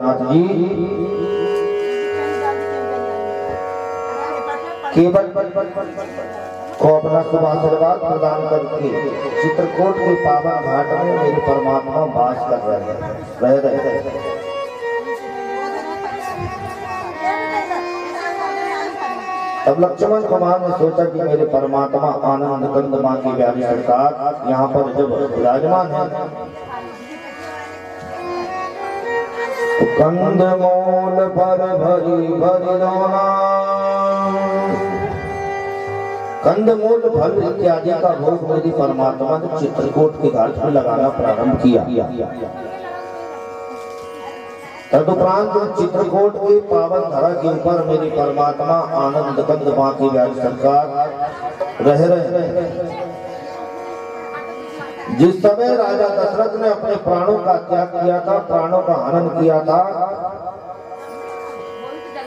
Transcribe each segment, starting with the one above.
नाथ जी केवल को अपना शुभ आशीर्वाद प्रदान करके चित्रकूट के पावन घाट में मेरे परमात्मा वास कर रहे। तब लक्ष्मण कुमार ने सोचा कि मेरे परमात्मा आनंद कंद मां की प्यारी सरकार यहाँ पर जब विराजमान है तो कंद मोल पर भरी भरी रोना, कंदमूल फल इत्यादि का भोग मेरी परमात्मा ने चित्रकूट के घाट में लगाना प्रारंभ किया। तदुपरांत चित्रकूट के पावन धरा के ऊपर मेरी परमात्मा आनंद कंद मां की प्यारी सरकार रह रहे। जिस समय राजा दशरथ ने अपने प्राणों का त्याग किया था, प्राणों का हनन किया था,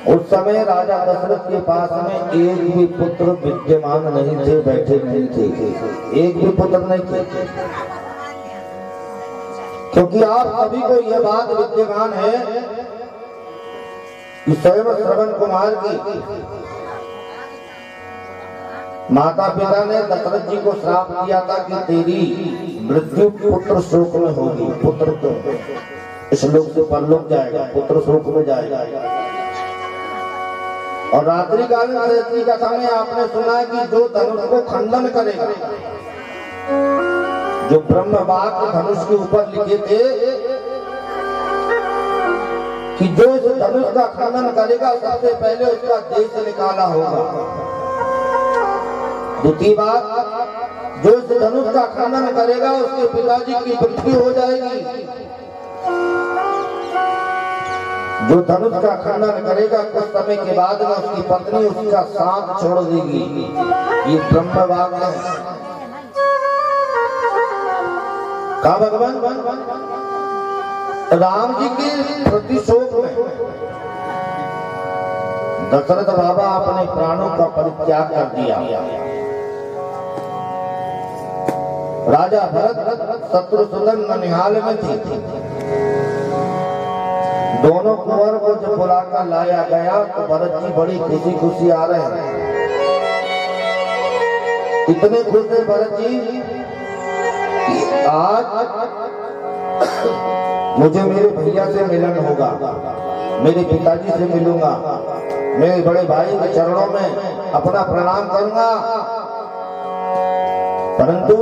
उस समय राजा दशरथ के पास में एक भी पुत्र विद्यमान नहीं थे, बैठे नहीं थे, एक भी पुत्र नहीं थे। क्योंकि आप सभी को यह बात विद्यमान है कि स्वयं श्रवण कुमार की माता पिता ने दशरथ जी को श्राप दिया था कि तेरी मृत्यु पुत्र शोक में होगी, पुत्र तो इस लोक से परलोक जाएगा, पुत्र शोक में जाएगा। और रात्रि कालीन रात्रि का समय आपने सुना है कि जो धनुष को खंडन करेगा, जो ब्रह्म वाक्य धनुष के ऊपर लिखे थे कि जो इस धनुष का खंडन करेगा सबसे पहले उसका देश निकाला होगा। दूसरी बात, जो इस धनुष का खंडन करेगा उसके पिताजी की मृत्यु हो जाएगी। जो धनुष का खंडन करेगा कुछ समय के बाद में उसकी पत्नी उसका साथ छोड़ देगी। ये ब्रह्म वाक्य है। कहा भगवान राम जी के प्रतिशोक में दशरथ बाबा अपने प्राणों का परित्याग कर दिया। राजा भरत शत्रुसूदन ननिहाल में थे। दोनों कुंवर को जब बुलाकर लाया गया तो भरत जी बड़ी खुशी खुशी आ रहे हैं। इतने खुश है भरत जी कि आज मुझे मेरे भैया से मिलन होगा, मेरे पिताजी से मिलूंगा, मेरे बड़े भाई के चरणों में अपना प्रणाम करूंगा। परंतु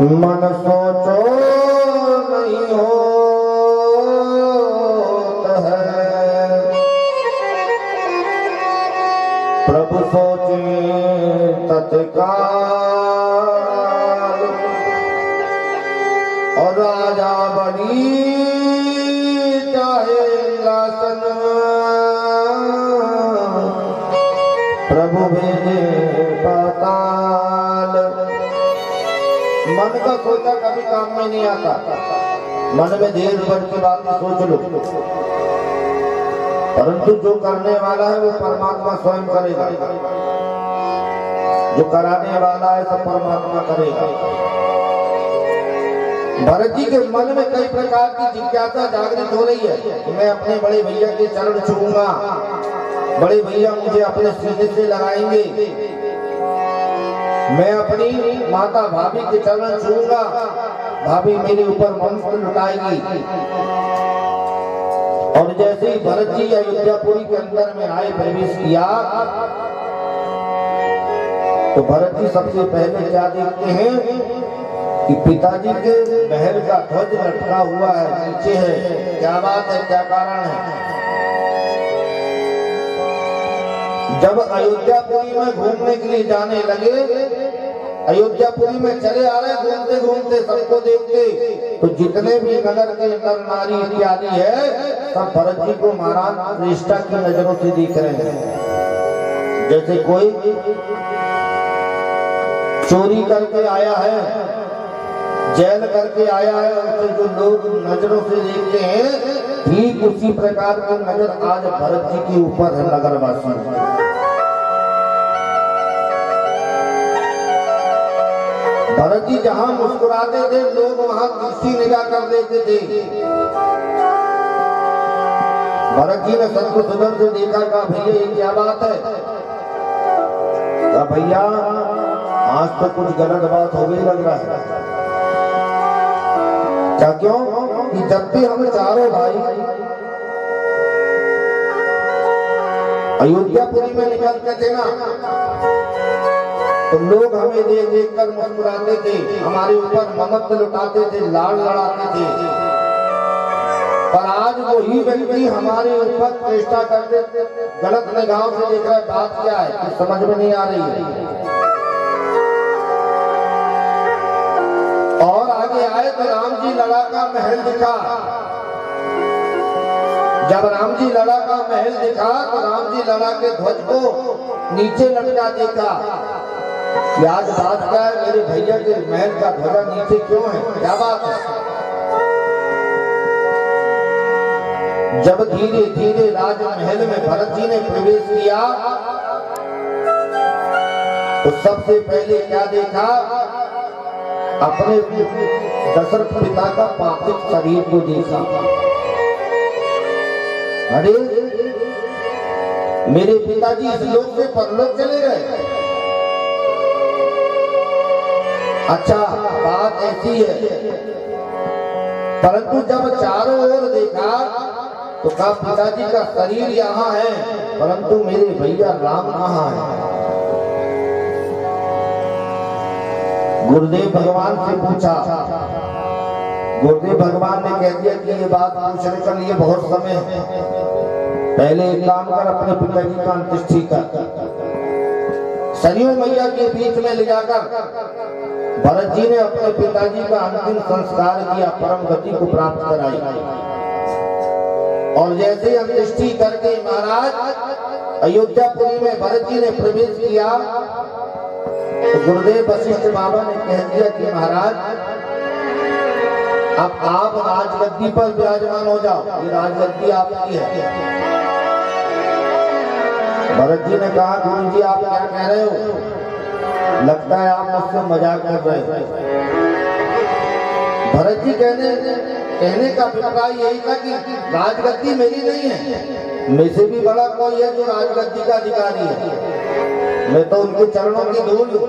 मन सोचो नहीं हो प्रभु सोचे तत्काल, और राजा बनी चाहे लासन, प्रभु भेजे पाताल। मन का सोचा कभी काम में नहीं आता, मन में देर भर की बातें सोच लो, परंतु जो करने वाला है वो परमात्मा स्वयं करेगा, जो कराने वाला है सब परमात्मा करेगा। भरत जी के मन में कई प्रकार की जिज्ञासा जागृत हो रही है कि मैं अपने बड़े भैया के चरण छूऊंगा, बड़े भैया मुझे अपने सीने से लगाएंगे, मैं अपनी माता भाभी के चरण छूऊंगा, भाभी मेरे ऊपर मंत्र लुटाएगी। और जैसे ही भरत जी अयोध्यापुरी के अंदर में आए, प्रवेश किया, तो भरत जी सबसे पहले क्या देखते हैं कि पिताजी के महल का ध्वज लटका हुआ है, नीचे है। क्या बात है, क्या कारण है? जब अयोध्यापुरी में घूमने के लिए जाने लगे, अयोध्यापुरी में चले आ रहे घूमते घूमते सबको देखते, तो जितने भी नगर के नर नारी इत्यादि है सब भरत जी को महाराज निष्ठा की नजरों से देख रहे हैं। जैसे कोई चोरी करके आया है, जेल करके आया है, उसे जो लोग नजरों से देखते हैं, ठीक उसी प्रकार की नजर आज भरत जी के ऊपर है नगरवासी। भरत जी जहां मुस्कुराते थे लोग वहां तीसरी निगाह कर देते थे। भरत जी ने शत्रुघ्न से देखा, कहा भैया ये क्या बात है? कहा भैया आज तो कुछ गलत बात हो गई लग रहा है। क्या क्यों? कि जब भी हम चारों भाई अयोध्यापुरी में निकलते थे ना, तो लोग हमें देख देख कर मुस्कुराते थे, हमारे ऊपर ममत्व लुटाते थे, लाड़ लड़ाते थे। पर आज वही व्यक्ति हमारे ऊपर चेष्टा करते, गलत निगाहों से देख रहा है। बात क्या है कि समझ में नहीं आ रही है। और आगे आए तो राम जी लड़ा का महल दिखा। जब राम जी लड़ा का महल दिखा तो राम जी लड़ा के ध्वज को नीचे लटका देखा। आज बात क्या है? मेरे भैया के महल का ध्वजा नीचे क्यों है? क्या बात है? जब धीरे धीरे राजमहल में भरत जी ने प्रवेश किया तो सबसे पहले क्या देखा? अपने दशरथ पिता का पार्थिव शरीर को देखा। अरे मेरे पिताजी इस लोक से परलोक चले गए। अच्छा बात ऐसी है, परंतु जब चारों ओर देखा तो कहा पिताजी का शरीर यहाँ है, परंतु मेरे भैया राम कहाँ है? गुरुदेव भगवान से पूछा। गुरुदेव भगवान ने कह दिया कि ये बात पूछने के लिए बहुत समय है, पहले एक काम कर, अपने पिताजी का अंत्येष्टि कर। सरयू मैया के बीच में ले जाकर भरत जी ने अपने पिताजी का अंतिम संस्कार किया, परम गति को प्राप्त कराई। और जैसे अंत्येष्टि करके महाराज अयोध्यापुरी में भरत जी ने प्रवेश किया तो गुरुदेव वशिष्ठ बाबा ने कह दिया कि महाराज अब आप राजगद्दी पर विराजमान हो जाओ, ये राजगद्दी आपकी है। भरत जी ने कहा गुरु जी आप क्या कह रहे हो? लगता है आप मुझसे मजाक कर रहे हो। भरत जी कहने का अभिप्राय यही था कि राजगद्दी मेरी नहीं है, मेरे से भी बड़ा कोई है जो राजगद्दी का अधिकारी है, मैं तो उनके चरणों की धूल हूं।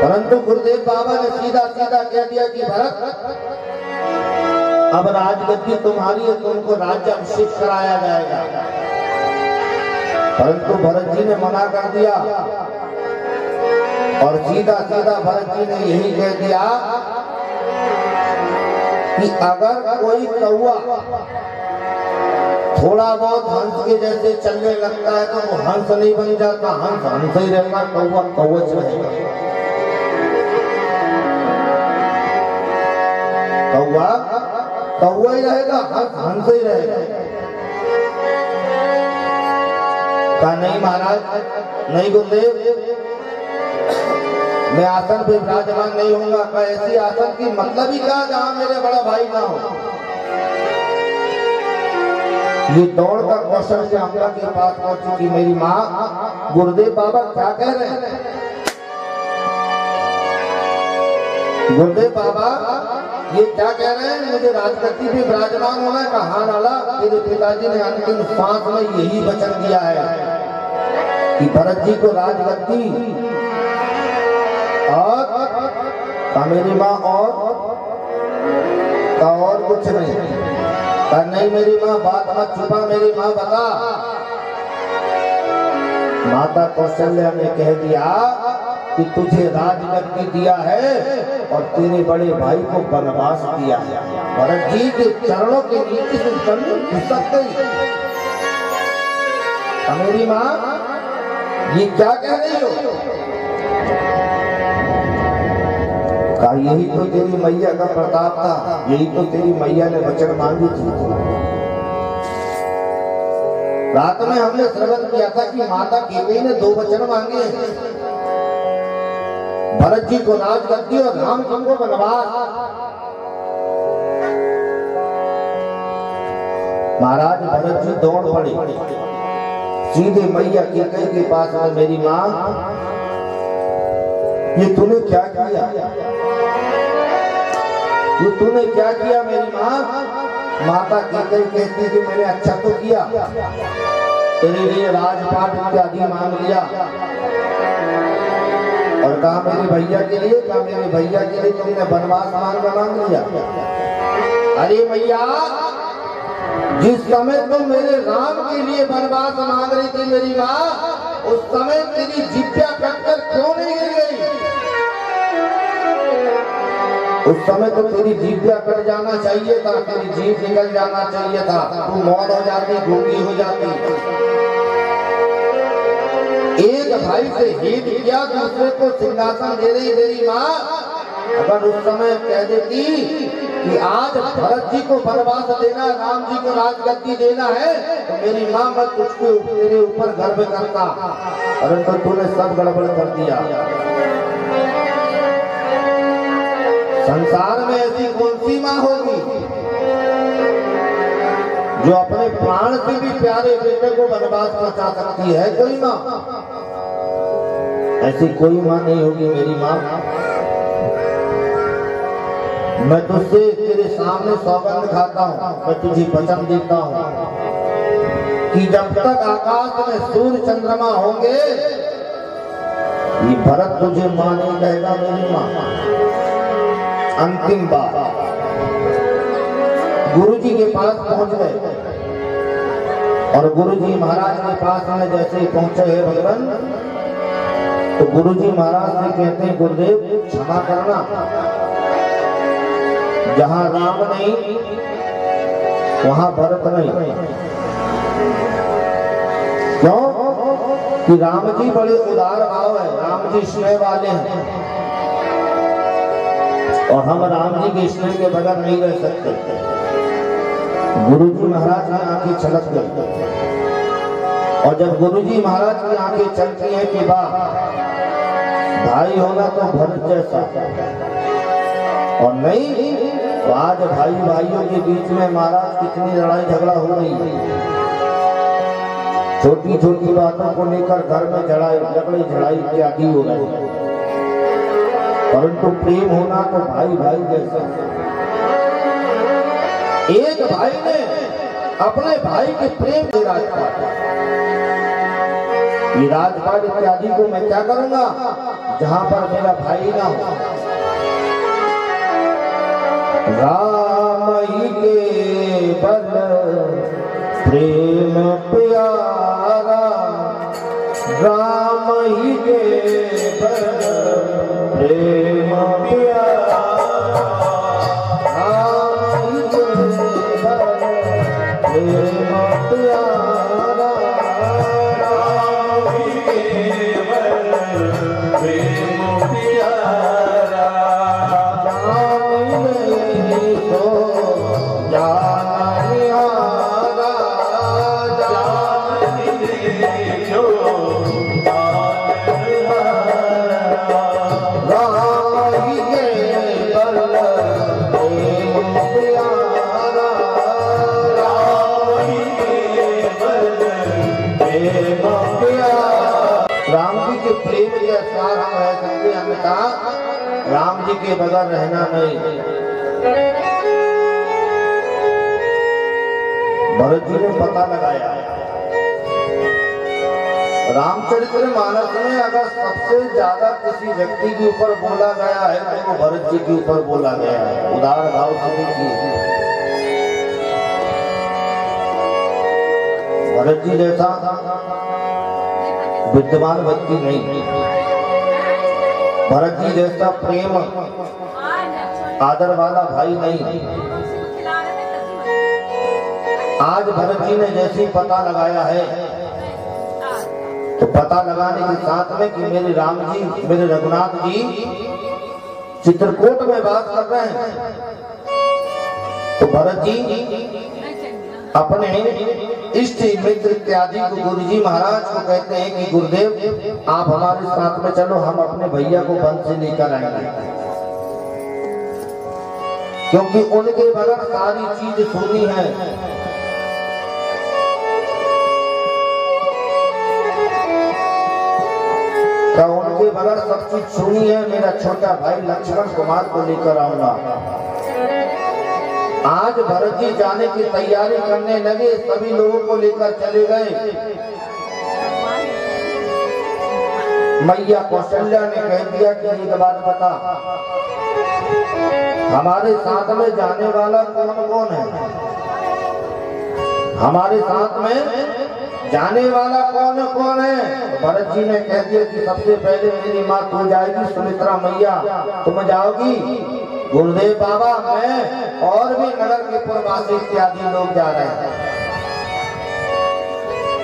परंतु गुरुदेव बाबा ने सीधा सीधा कह दिया कि भरत अब राजगद्दी तुम्हारी है, तुमको राज्य अभिषेक कराया जाएगा। परंतु भरत जी ने मना कर दिया और सीधा सीधा भरत जी ने यही कह दिया कि अगर कोई कौवा थोड़ा बहुत हंस के जैसे चलने लगता है तो वो हंस नहीं बन जाता, हंस हंस ही रहेगा, कौवा कवच रहेगा। कौवा कौवा ही रहेगा, हंस हंस ही रहेगा। कहा नहीं महाराज, नहीं गुरुदेव, मैं आसन पे विराजमान नहीं होऊंगा। कहा ऐसी आसन की मतलब ही क्या जहां मेरे बड़ा भाई ना हो। ये दौड़ का कौशल से अम्बा के पास पहुंच चुकी मेरी माँ। गुरुदेव बाबा क्या कह रहे हैं? गुरुदेव बाबा ये क्या कह रहे हैं? मुझे राजगद्दी पे विराजमान होना है। कहा लाला, तेरे पिताजी ने अंतिम सांस में यही वचन दिया है कि भरत जी को राजगद्दी और मेरी माँ और कुछ नहीं। नहीं मेरी माँ, बात मत छुपा मेरी माँ, बता। माता कौशल्या ने कह दिया कि तुझे राजगद्दी दिया है और तेरे बड़े भाई को वनवास दिया है। भरत जी के चरणों के नीचे से जमीन खिसक गई। मेरी माँ ये क्या कह रही हो? कहा यही तो तेरी मैया का प्रताप था, यही तो तेरी मैया ने वचन मांगी थी। रात में हमने श्रवण किया था कि माता कैकेयी ने 2 वचन मांगे हैं, भरत जी को राजगद्दी और राम जी को वनवास। महाराज भरत जी दौड़ पड़े सीधे मैया कैकेयी के पास में। मेरी माँ ये तूने क्या किया? ये तूने क्या किया मेरी माँ? माता कैकेयी कहती कि मैंने अच्छा तो किया, तेरे लिए राजपाट इत्यादि मांग लिया, और कहा मेरे भैया के लिए, कहा मेरे भैया के लिए तुमने वनवास मांग लिया। अरे भैया, जिस समय तुम मेरे राम के लिए वनवास मांग रही थी मेरी माँ, उस समय तेरी जिभ्या कटकर क्यों नहीं गिर गई? उस समय तो तेरी जिभ्या कट जाना चाहिए था, तेरी जीभ निकल जाना चाहिए था, तू मौन हो जाती, गूंगी हो जाती। एक भाई से हित किया, दूसरे को सिंहासन दे रही मेरी माँ, अगर उस समय कह देती कि आज भरत जी को वनवास देना, राम जी को राजगद्दी देना है, तो मेरी माँ मैं तुझको तेरे ऊपर गर्व करता, परंतु तूने सब गड़बड़ कर दिया। संसार में ऐसी कौन सी माँ होगी जो अपने प्राण से भी प्यारे बेटे को वनवास पहुंचा सकती है? कोई माँ, ऐसी कोई माँ नहीं होगी मेरी माँ। मैं तुझसे तेरे सामने सौगंध खाता हूँ, मैं तुझे वचन देता हूँ कि जब तक आकाश में सूर्य चंद्रमा होंगे, ये भरत तुझे माँ नहीं कहेगा मेरी माँ। अंतिम बात, गुरु जी के पास पहुंच गए, और गुरु जी महाराज के पास में जैसे पहुंचे हैं भगवान, तो गुरु जी महाराज से कहते हैं गुरुदेव क्षमा करना, जहां राम नहीं वहां भरत नहीं। क्यों? कि राम जी बड़े उदार भाव है, राम जी स्नेह वाले हैं, और हम राम जी के स्नेह के बगैर नहीं रह सकते। गुरु जी महाराज की आंखें छलक गई, और जब गुरु जी महाराज की आंखें चलती हैं कि वाह, भाई होगा तो भरत जैसा, और नहीं तो आज भाई भाइयों के बीच में महाराज कितनी लड़ाई झगड़ा हो रही है। छोटी छोटी बातों को लेकर घर में लड़ाई झड़ाई इत्यादि हो रही है, परंतु प्रेम होना तो भाई भाई जैसा। एक भाई ने अपने भाई के प्रेम के राजपाट, ये राजपाट इत्यादि को मैं क्या करूंगा जहां पर मेरा भाई ना हो। राम ही के बल प्रेम प्यारा, राम ही के बल प्रेम प्यारा, राम ही के बल प्रेम प्यारा, राम ही के बल प्रेम प्यारा, राम जी के प्रेम के अनुसार हम रह सकते, हमने कहा राम जी के बगैर रहना नहीं। भरत जी ने पता लगाया, रामचरितमानस में अगर सबसे ज्यादा किसी व्यक्ति के ऊपर बोला गया है तो वो भरत जी के ऊपर बोला गया है। उदार भाव से देखिए, भरत जी जैसा विद्वान व्यक्ति नहीं, भरत जी जैसा प्रेम आदर वाला भाई नहीं। आज भरत जी ने जैसे पता लगाया है, तो पता लगाने के साथ में कि मेरे राम जी, मेरे रघुनाथ जी चित्रकूट में बात कर रहे हैं, तो भरत जी अपने इष्ट मित्र इत्यादि को गुरु जी महाराज को कहते हैं कि गुरुदेव आप हमारे साथ में चलो, हम अपने भैया को वन से लेकर आएंगे, क्योंकि उनके बगैर सारी चीज सुनी है। तो उनके बगैर सब चीज सुनी है। मेरा छोटा भाई लक्ष्मण कुमार को लेकर आऊंगा। आज भरत जी जाने की तैयारी करने लगे, सभी लोगों को लेकर चले गए। मैया कौशल्या ने कह दिया कि एक बात बता, हमारे साथ में जाने वाला कौन कौन है? हमारे साथ में जाने वाला कौन कौन है? भरत जी ने कह दिया कि सबसे पहले मेरी माँ तू जाएगी, सुमित्रा मैया तुम जाओगी, गुरुदेव बाबा मैं और भी नगर के पुरवासी इत्यादि लोग जा रहे हैं।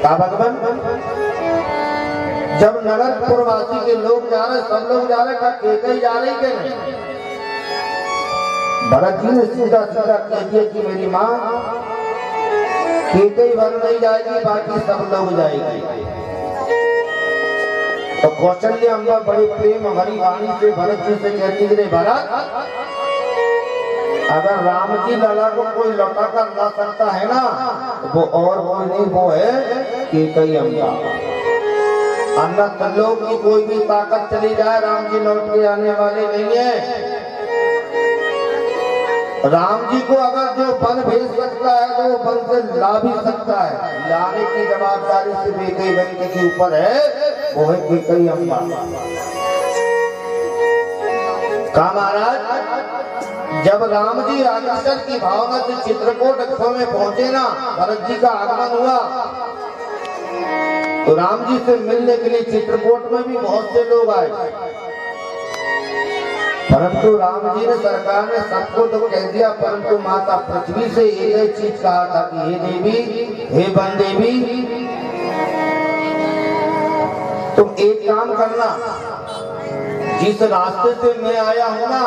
का भगवान जब नगर पुरवासी के लोग जा रहे, सब लोग जा रहे, का केकई जा रही के नहीं? भरत जी ने सीधा सीधा कह दिया कि मेरी माँ केकई वन नहीं जाएगी, बाकी सब लोग जाएगी। तो कौशल्या अम्बा बड़े प्रेम हरी वाणी से भरत जी से कहती है, भरत अगर राम जी लला को कोई लौटा कर ला सकता है ना, वो और कोई नहीं, वो है केकई अम्बा। अन्य लोग की कोई भी ताकत चली जाए, राम जी लौट के आने वाले नहीं है। राम जी को अगर जो वन भेज सकता है तो वो वन से ला भी सकता है, लाने की जवाबदारी सिर्फ एक ही व्यक्ति के ऊपर है, वो है केकई अम्बा। का महाराज जब राम जी आकर्षण की भावना से चित्रकूट में पहुंचे ना, भरत जी का आगमन हुआ, तो राम जी से मिलने के लिए चित्रकूट में भी बहुत से लोग आए, परंतु राम जी ने, सरकार ने सबको तो कह दिया, परंतु माता पृथ्वी से एक ही चीज कहा था कि हे देवी, हे वन देवी, तुम एक काम करना, जिस रास्ते से मैं आया हूं ना,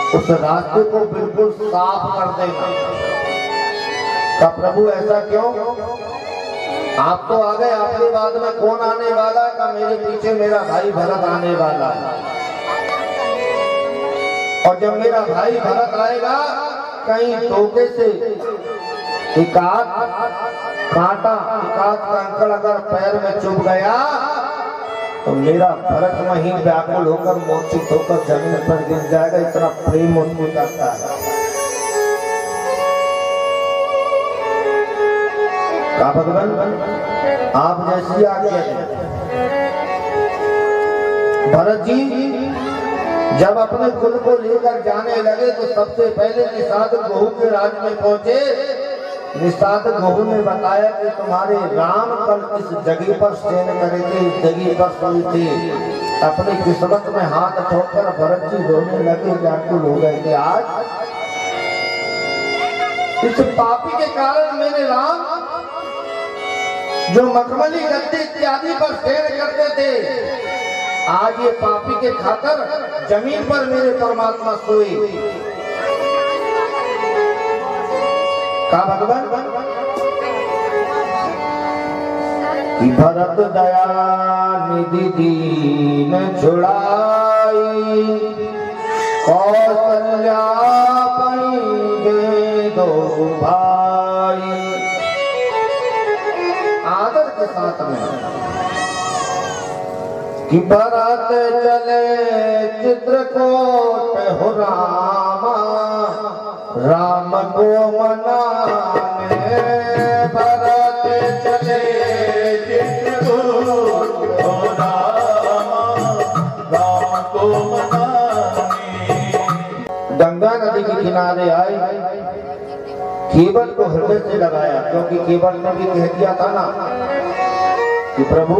उस रास्ते को बिल्कुल साफ कर देना। का प्रभु ऐसा क्यों? आप तो आ गए, आपके बाद में कौन आने वाला है? का मेरे पीछे मेरा भाई भरत आने वाला है, और जब मेरा भाई भरत आएगा, कहीं धोखे से एकाध कांटा, एकाध कंकड़ अगर पैर में चुभ गया, तो मेरा भरत वहीं व्याकुल होकर मूर्छित होकर जमीन पर गिर जाएगा। इतना प्रेम उसको करता है। का भगवान आप जैसी आज्ञा दें। भरत जी जब अपने कुल को लेकर जाने लगे, तो सबसे पहले निषाद गहू के राज में पहुंचे। निषाद गहू ने बताया कि तुम्हारे राम कल इस जगह पर शयन करेंगे, इस जगह पर सोए थे। अपनी किस्मत में हाथ ठोकर भरत जी रोने लगे, व्याकुल हो गए कि आज इस पापी के कारण मेरे राम जो मखमली गद्दी इत्यादि पर शयन करते थे, आज ये पापी के खातर जमीन पर मेरे परमात्मा सोए। का भगवान कि भरत दया निधि दीन छुड़ाई, कौशल्या पाएंगे दो भाई। आदर के साथ में कि भरत चले चित्रकूट हो रामा, राम को मनाने। भरत चले चित्रकूट हो रामा, राम को मनाने। गंगा नदी के किनारे आए, केवल को हृदय से लगाया, क्योंकि केवल ने भी कह दिया था ना कि प्रभु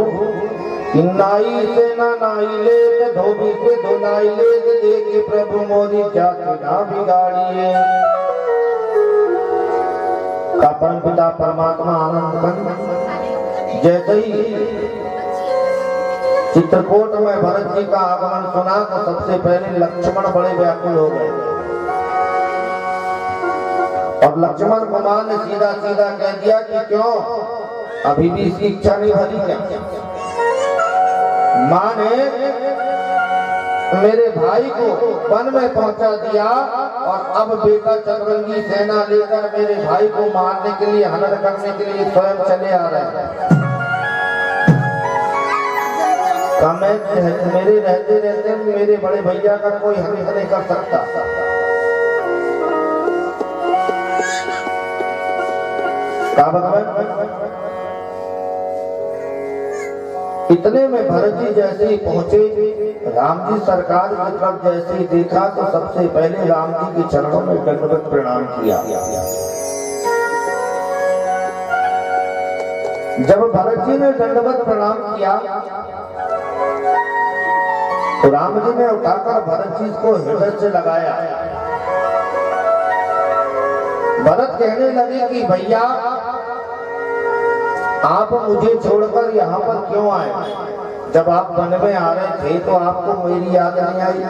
नाई से ना नाई ले, धोबी से धुलाई ले, देखिए प्रभु मोरी जाति ना बिगाड़िए। का परम पिता परमात्मा आनंद कंद जैसे ही चित्रकूट में भरत जी का आगमन सुना, तो सबसे पहले लक्ष्मण बड़े व्याकुल हो गए, और लक्ष्मण कुमार ने सीधा सीधा कह दिया कि क्यों अभी भी इसकी इच्छा नहीं भरी क्या? माँ ने मेरे भाई को वन में पहुंचा दिया, और अब बेटा चतुरंगी सेना लेकर मेरे भाई को मारने के लिए, हनन करने के लिए स्वयं चले आ रहे हैं। मेरे रहते रहते मेरे बड़े भैया का कोई हन नहीं कर सकता। इतने में भरत जी जैसे ही पहुंचे, राम जी सरकार की तरफ जैसे ही देखा तो सबसे पहले राम जी के चरणों में दंडवत प्रणाम किया। जब भरत जी ने दंडवत प्रणाम किया तो राम जी ने उठाकर भरत जी को हृदय से लगाया। भरत कहने लगे कि भैया आप मुझे छोड़कर यहाँ पर क्यों आए? जब आप वन में आ रहे थे तो आपको मेरी याद नहीं आई?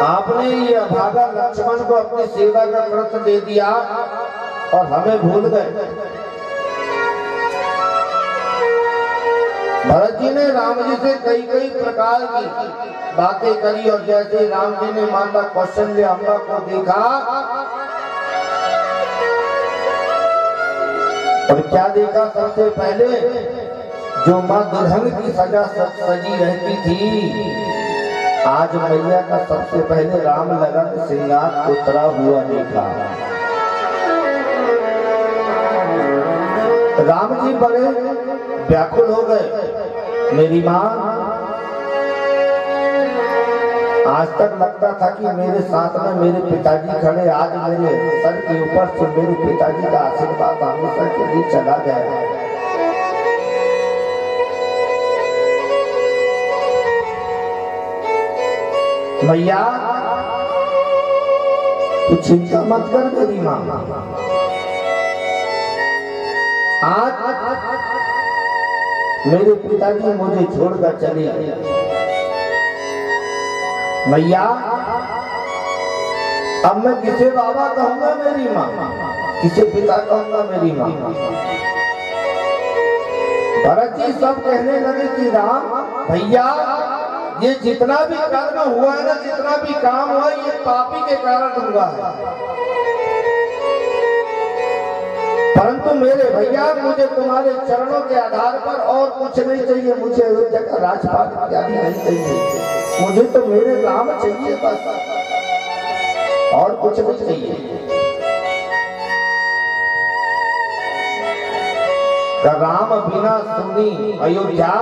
आपने ये अभागा लक्ष्मण को अपनी सेवा का व्रत दे दिया और हमें भूल गए। भरत जी ने राम जी से कई कई प्रकार की बातें करी और जैसे राम जी ने माता कौशल्य अम्बा को देखा और क्या देखा? सबसे पहले जो माँ दुल्हन की सजा सजी रहती थी, आज मैया का सबसे पहले राम लगन श्रृंगार उतरा हुआ देखा। राम जी बड़े व्याकुल हो गए। मेरी माँ, आज तक लगता था कि मेरे साथ में मेरे पिताजी खड़े, आज मेरे सर के ऊपर से मेरे पिताजी का आशीर्वाद हमेशा के लिए चला गया। मैया तू चिंता मत कर मेरी माँ, आज मेरे पिताजी मुझे छोड़कर चले गए। मैया अब मैं किसे बाबा कहूंगा मेरी माँ, किसे पिता कहूंगा मेरी माँ? भरत जी सब कहने लगे कि राम भैया ये जितना भी कर्म हुआ है ना, जितना भी काम हुआ ये पापी के कारण हुआ है, परंतु मेरे भैया मुझे तुम्हारे चरणों के आधार पर और कुछ नहीं चाहिए। मुझे अयोध्या का राजपाट इत्यादि नहीं चाहिए, मुझे तो मेरे राम चाहिए बस, और कुछ नहीं चाहिए। राम बिना सुनी अयोध्या,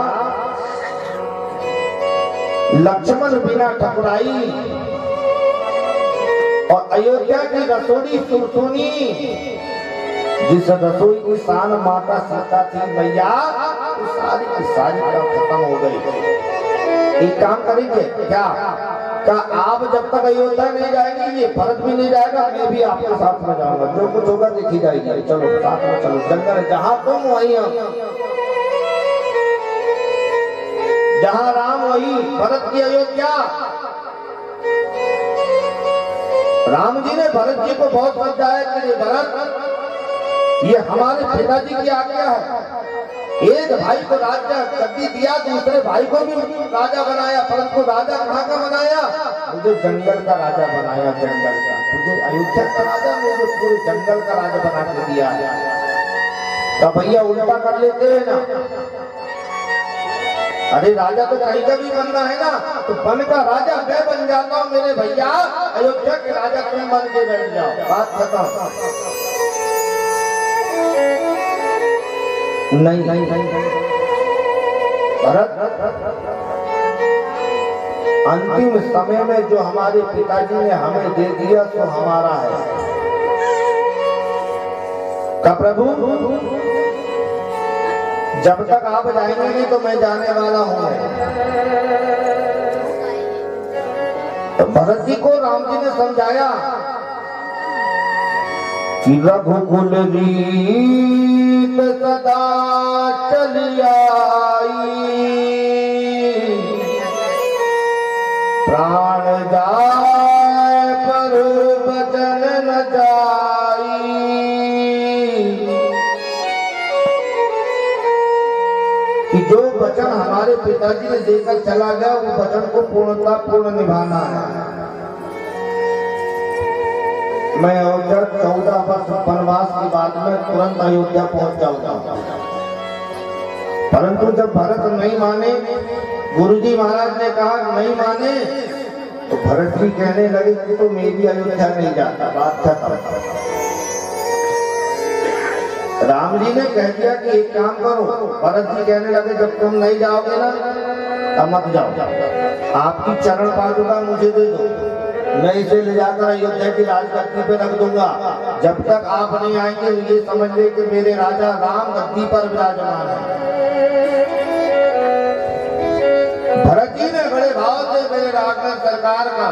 लक्ष्मण बिना ठकुराई, और अयोध्या की रसोई सुरसुनी, जिस रसोई की शान माता सीता थी मैया, तो सारी की सारी खत्म हो गई। एक काम करेंगे क्या? आप जब तक अयोध्या नहीं जाएंगे ये भरत भी नहीं जाएगा, मैं भी आपके साथ में जाऊंगा, जो कुछ होगा देखी जाएगी। चलो साथ में चलो, जंगल जहां तुम वहीं हम, जहां राम वही भरत की अयोध्या। राम जी ने भरत जी को बहुत समझाया कि भरत ये हमारे पिताजी की आज्ञा है, एक भाई को राजा गद्दी दिया, दूसरे भाई को भी राजा बनाया, परंतु राजा कहाँ का बनाया? मुझे जंगल का राजा बनाया, जंगल का। मुझे अयोध्या का राजा, मुझे पूरे जंगल का राजा बना के दिया। तो भैया उल्टा कर लेते हैं ना, अरे राजा तो कहीं का भी बनना है ना, तो बन का राजा मैं बन जाता हूँ मेरे भैया, अयोध्या के राजा तुम बन के बैठ जाओ, बात खत्म। नहीं नहीं नहीं, भरत अंतिम समय में जो हमारे पिताजी ने हमें दे दिया तो हमारा है का प्रभु, जब तक आप जाएंगे नहीं तो मैं जाने वाला हूँ। तो भरत जी को राम जी ने समझाया कि रघुकुल रीत सदा चली आई, प्राण जाए पर वचन न जाई, कि जो वचन हमारे पिताजी ने देकर चला गया वो वचन को पूर्णता पूर्ण निभाना है। मैं अयोध्या 14 वर्ष वनवास के बाद में तुरंत अयोध्या पहुंच जाऊंगा, परंतु जब भरत नहीं माने, गुरुजी महाराज ने कहा नहीं माने, तो भरत जी कहने लगे कि तो मेरी अयोध्या नहीं जाता, बात खत्म। राम जी ने कह दिया कि एक काम करो। भरत जी कहने लगे जब तुम नहीं जाओगे ना तब मत जाओ, आपकी चरण पादुका मुझे दे दो, मैं इसे ले जाकर अयोध्या की राजगद्दी पे रख दूंगा। जब तक आप नहीं आएंगे ये समझ ले कि मेरे राजा राम गद्दी पर विराजमान है। भरत जी ने बड़े भाव से मेरे राघव सरकार का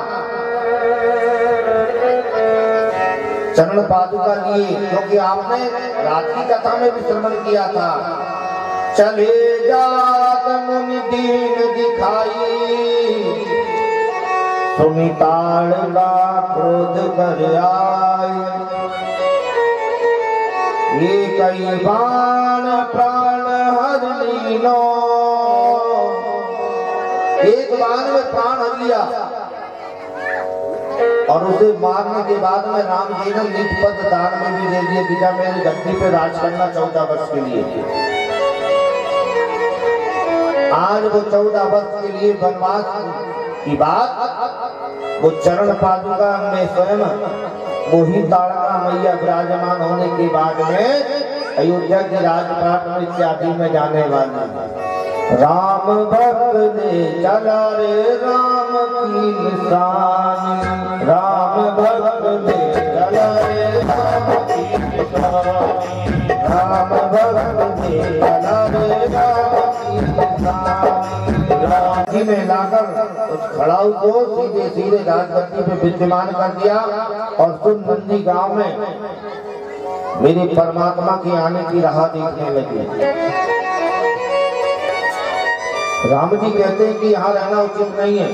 चरण पादुका लिए, क्योंकि आपने रात की कथा में भी श्रवण किया था। चले जात मुनि दीन दिखाई, सुनि ताड़ना क्रोध कर आए, ये कई बाण प्राण हर लीनो, एक बाण में प्राण हर लिया और उसे मारने के बाद में राम जी ने निज पद दान में भी दे दिया कि जब मेरी गद्दी पे राज करना 14 वर्ष के लिए। आज वो 14 वर्ष के लिए वनवास की बात वो चरण पादुका में स्वयं मोही ताड़का मैया विराजमान होने के बाद में अयोध्या की राजपाट में इत्यादि में जाने वाली। राम भक्त ने चला रे राम की निशानी, राम भक्त ने चला रे राम की निशानी, राम भक्त ने चला रे राम की निशानी। राम जी ने लाकर उस खड़ाऊ को सीधे सीधे राजगद्दी पे विद्यमान कर दिया और सुन नंदी गांव में मेरे परमात्मा की आने की राह देखने लगे। राम जी कहते हैं कि यहाँ रहना उचित नहीं है।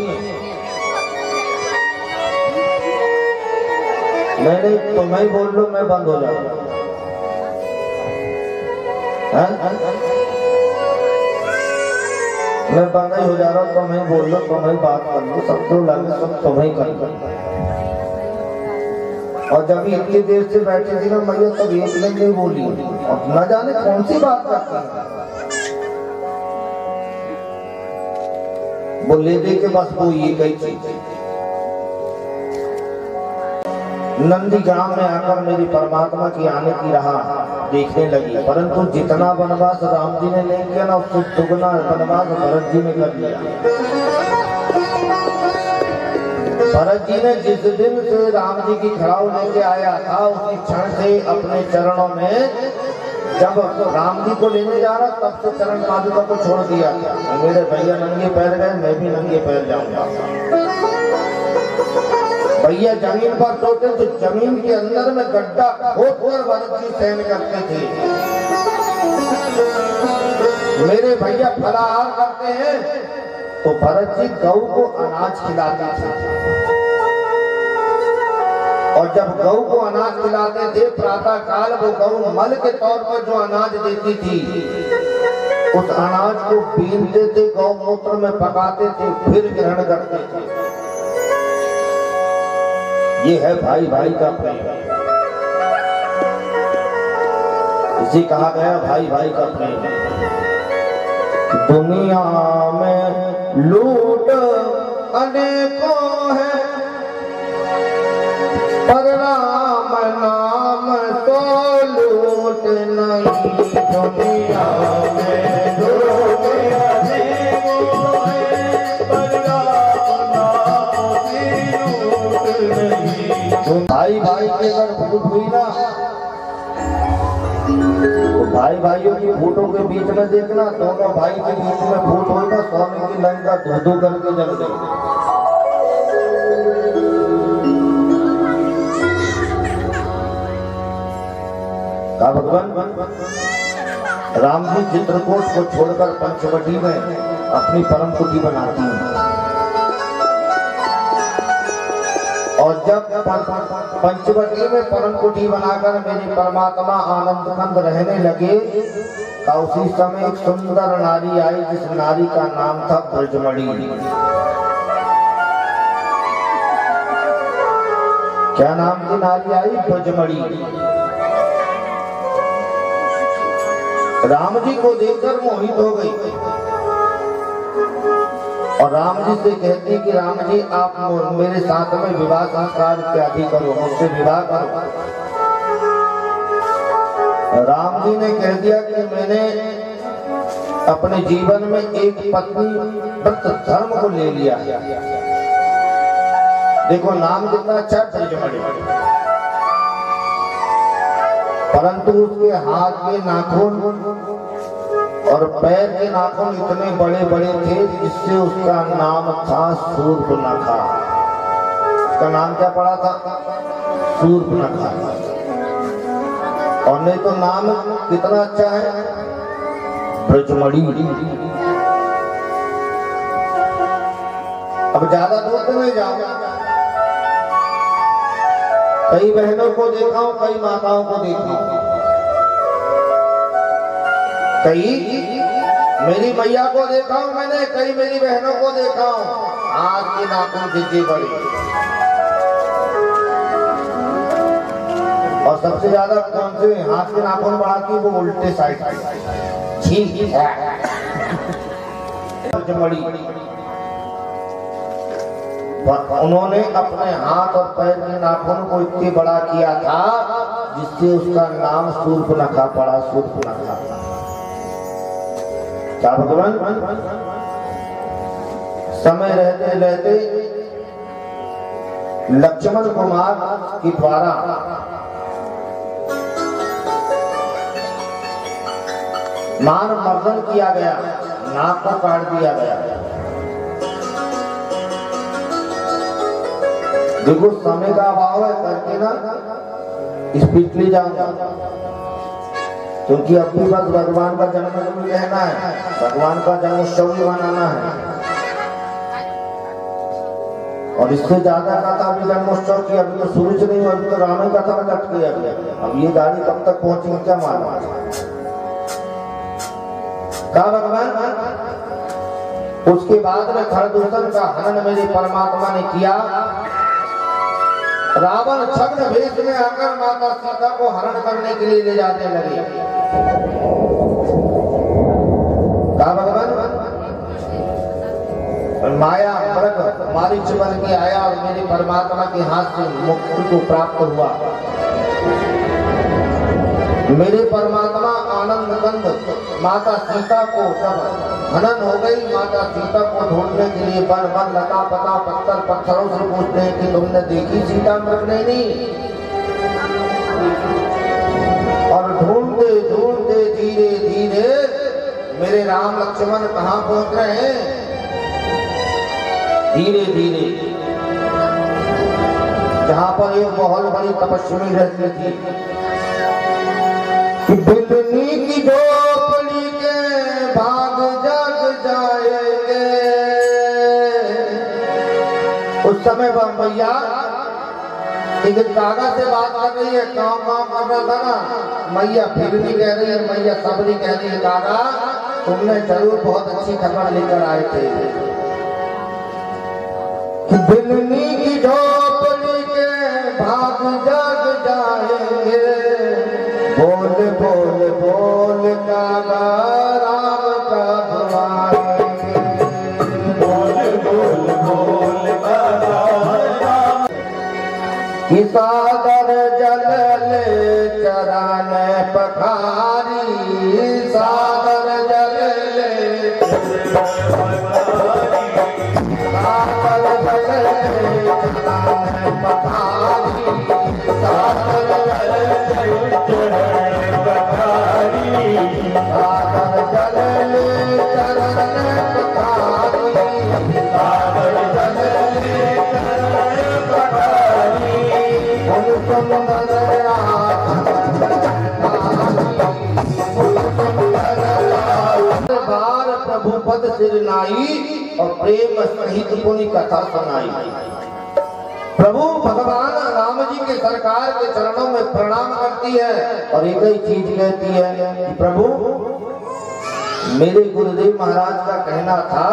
मैंने तुम्हें बोल लो मैं बंद हो जाऊंगा। मैं बंद ही हो जा रहा हूँ, तुम्हें बोल लो, तुम्हें बात कर लो, सब तो लगे सब तुम्हें कर लो। और जब इतनी देर से बैठे थी ना मैया तब एक दिन नहीं बोली और न जाने कौन सी बात करती है। वो ले दे के बस वो ये कही चीज। नंदी ग्राम में आकर मेरी परमात्मा की आने की राह देखने लगी, परंतु जितना वनवास राम जी ने नहीं किया ना उससे दुगना वनवास भरत जी ने कर लिया। भरत जी ने जिस दिन से राम जी की खड़ाऊ लेके आया था उसी क्षण से अपने चरणों में, जब राम जी को लेने जा रहा तब से चरण पादुका को छोड़ दिया। मेरे भैया नंगे पैर गए, मैं भी नंगे पैर जाऊंगा। भैया जमीन पर सोते तो जमीन के अंदर में गड्ढा खोदकर भरत जी सहन करते थे। मेरे भैया फलाहार करते हैं तो भरत जी गऊ को अनाज खिलाते थे और जब गऊ को अनाज खिलाते थे प्रातः काल वो गऊ मल के तौर पर जो अनाज देती थी उस अनाज को पीनते थे, गौमूत्र में पकाते थे, फिर ग्रहण करते थे। ये है भाई भाई का प्रेम, इसे कहा गया भाई भाई का प्रेम। दुनिया में लूट अनेकों है पर राम नाम तो लूट नहीं। दुनिया में लूट अनेकों है पर राम नाम की लूट नहीं। भाई भाई के अगर फूट हुई ना तो भाई भाइयों की फूटों के बीच में देखना, दोनों भाई के बीच में फूट हुई ना स्वामी की लंका धो करके जल गई। भगवान राम जी चित्रकूट को छोड़कर पंचवटी में अपनी परम कुटी बनाती हैं और जब पंचवटी में परम कुटी बनाकर मेरी परमात्मा आनंद कंद रहने लगे का उसी समय एक सुंदर नारी आई जिस नारी का नाम था ब्रजमणि। क्या नाम की नारी आई? ब्रजमणि। राम जी को देखकर मोहित हो गई और राम जी से कहती कि राम जी आप मेरे साथ में विवाह संस्कार इत्यादि करो, मुझसे विवाह करो। राम जी ने कह दिया कि मैंने अपने जीवन में एक पत्नी व्रत धर्म को ले लिया। देखो नाम कितना अच्छा ब्रजमणि, परंतु उसके हाथ के नाखून और पैर के नाखून इतने बड़े बड़े थे जिससे उसका नाम था शूर्पणखा। उसका नाम क्या पड़ा था? शूर्पणखा। और नहीं तो नाम कितना अच्छा है, ब्रजमणि। अब ज्यादा दूर तो नहीं जाओ, कई बहनों को देखा हूं, कई माताओं को देखा हूं, कई मेरी मैया को देखा हूं मैंने, कई मेरी बहनों को देखा हूं, हाथ की नाखून जितनी बड़ी। और सबसे ज्यादा कौन से हाथ के नाखून बढ़ाती है? वो उल्टे साइड ठीक है। उन्होंने अपने हाथ और पैर के नाखून को इतने बड़ा किया था जिससे उसका नाम शूर्पणखा पड़ा। शूर्पणखा क्या भगवान? समय रहते रहते लक्ष्मण कुमार के द्वारा मान मर्दन किया गया, नाक को काट दिया गया। देखो समय का अभाव है, करके ना स्पीडली जाऊंगा, क्योंकि अब भी बस भगवान का जन्मदिन कहना है, भगवान का जन्मोत्सव भी मनाना है। और इससे ज्यादा कथा भी जन्मोत्सव की अभी तो शुरू से नहीं हुआ, अभी तो राम कथा में कट गई। अब ये गाड़ी कब तक पहुंचेगी क्या मालूम? कहा भगवान? उसके बाद में खरदूषण का हनन मेरे परमात्मा ने किया। रावण छद्म भेष में आकर माता सीता को हरण करने के लिए ले जाने लगे। कहा भगवान? माया मृग मारीच बन के आया और मेरे परमात्मा के हाथ से मुक्ति को प्राप्त हुआ। मेरे परमात्मा आनंद कंद माता सीता को जब हनन हो गई, माता सीता को ढूंढने के लिए वन वन लता पता पत्थर पत्थरों से पूछते हैं कि तुमने देखी सीता मृगनयनी? और ढूंढते ढूंढते धीरे धीरे मेरे राम लक्ष्मण कहाँ पहुंच रहे हैं? धीरे धीरे जहाँ पर एक बहुत बड़ी तपस्वी रहती थी, बिलनी की झोपड़ी के भाग जग जाएंगे। उस समय वह मैया एक कागा से बात कर रही है, काम कर रहा था ना, मैया फिर भी कह रही है, मैया सबरी कह रही है, कागा तुमने जरूर बहुत अच्छी खबर लेकर आए थे। बिलनी की झोपड़ी के भाग जग जाएंगे, बोल बोल बोल कागा राम का भवाएंगे। बोल बोल बोल कागा राम की सागर जल ले चरण पखारी, सागर जल ले सागर जल ले चरण पखारी, सागर जल ले चरण पखारी, सागर जल ले चरण पखारी, सागर जल ले चरण पखारी। बार प्रभु पद सिर नाई और प्रेम सहित पुनि कथा सुनाई। प्रभु भगवान राम जी के सरकार के चरणों में प्रणाम करती है और एक ही चीज कहती है कि प्रभु मेरे गुरुदेव महाराज का कहना था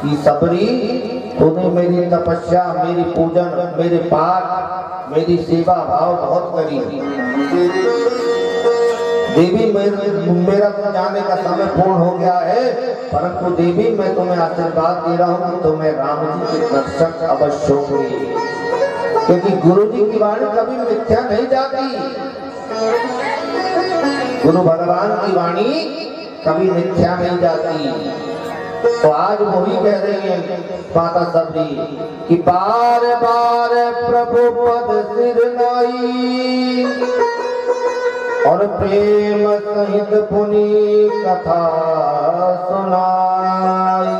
कि सबरी तूने मेरी तपस्या, मेरी पूजन, मेरे पाठ, मेरी सेवा भाव बहुत करी। देवी मेरा तो जाने का समय पूर्ण हो गया है, परंतु देवी मैं तुम्हें आशीर्वाद दे रहा हूँ कि तुम्हें राम जी के दर्शक अवश्य होंगे, क्योंकि गुरु जी की वाणी कभी मिथ्या नहीं जाती। गुरु भगवान की वाणी कभी मिथ्या नहीं जाती। तो आज वही कह रही है माता सबरी कि बार बार प्रभु पद सिर नाई और प्रेम सहित पुनि कथा सुनाई।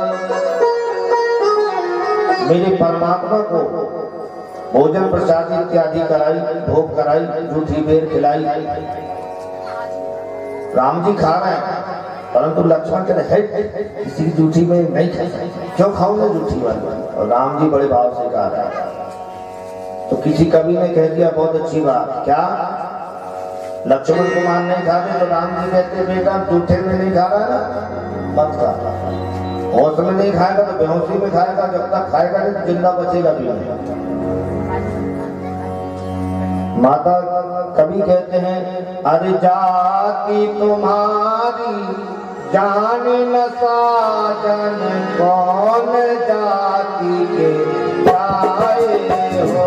मेरे परमात्मा को भोजन प्रसाद इत्यादि कराई, भोग कराई, जूठी बेर खिलाई। राम जी खा रहे हैं परंतु लक्ष्मण कहते हैं किसी की जूठी में नहीं खाई, क्यों खाऊंगा जूठी वाली। और राम जी बड़े भाव से खा रहे हैं। तो किसी कवि ने कह दिया बहुत अच्छी बात, क्या लक्ष्मण कुमार नहीं खाते? तो राम जी कहते बेटा जूठे में नहीं खा रहा ना मत खा, होश में नहीं खाएगा तो बेहोशी में खाएगा, जब तक खाएगा नहीं तो जिंदा बचेगा भी नहीं। माता कवि कहते हैं अरे जाति तुम्हारी जान न साजन कौन जाति के जाए हो।